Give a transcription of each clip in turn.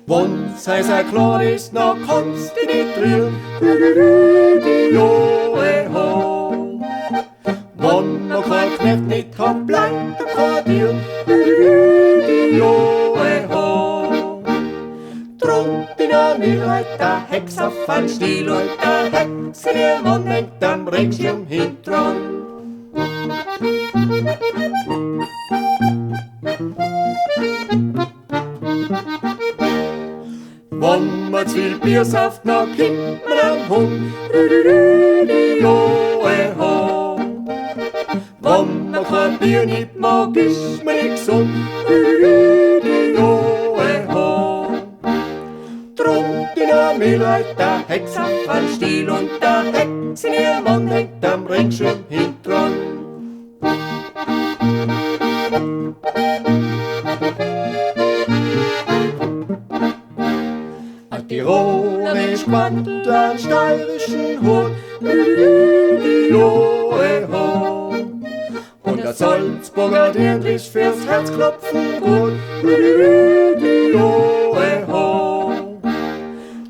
Wann's heißer klar ist, na kannst du nicht rühren, die Joe ho. Wann noch kein Knecht nicht kann, bleibt der Quartier, die Joe ho. Drum bin a Milreit, der Hex auf ein Stiel und der Hex in ihr Mann hängt am Regenschirm hintran. Wann man zu viel Bier sauft, na kippt man am Hund, die Joe ho. Wann man kein Bier nicht mag, ist man nicht gesund, die Joe ho. Drum in a Milreit, der Hex auf ein Stiel und der Hex in ihr Mann hängt am Regenschirm hintran. Tirolisch Quantel, einen steirischen Hut, die Joe ho. Und der Salzburger Dirndl fürs Herzklopfen gut, die Joe ho.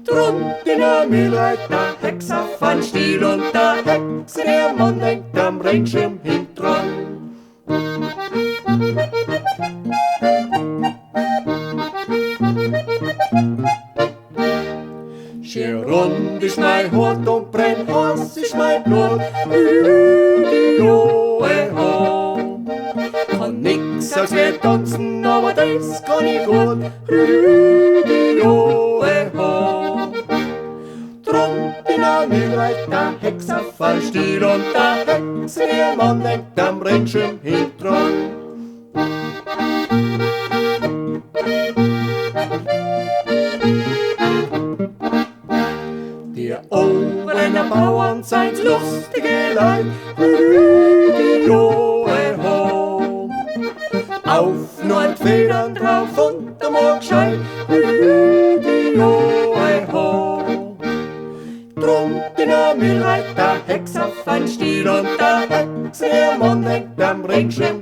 Drum in a Milreit, der Hex auf ein Stiel und der Hex in ihr Mann hängt am Regenschirm hintran. Schier rund ist mein Hort und brennt heiß ist mein Blut, die Joe ho. Kann nix als wir tanzen, aber das kann ich gut, die Joe ho. Drum in a Milreit, der Hex auf ein Stiel und der Hex in ihr Mann hängt am Regenschirm hintran. Die Oberländer Bauern seien's lustige Leid, die Joe ho. Auf neun Federn drauf und der Morgenschein, die Joe ho. Drum in a Milreit, der Hex auf ein Stiel und der Hex in ihr Mann hängt am Regenschirm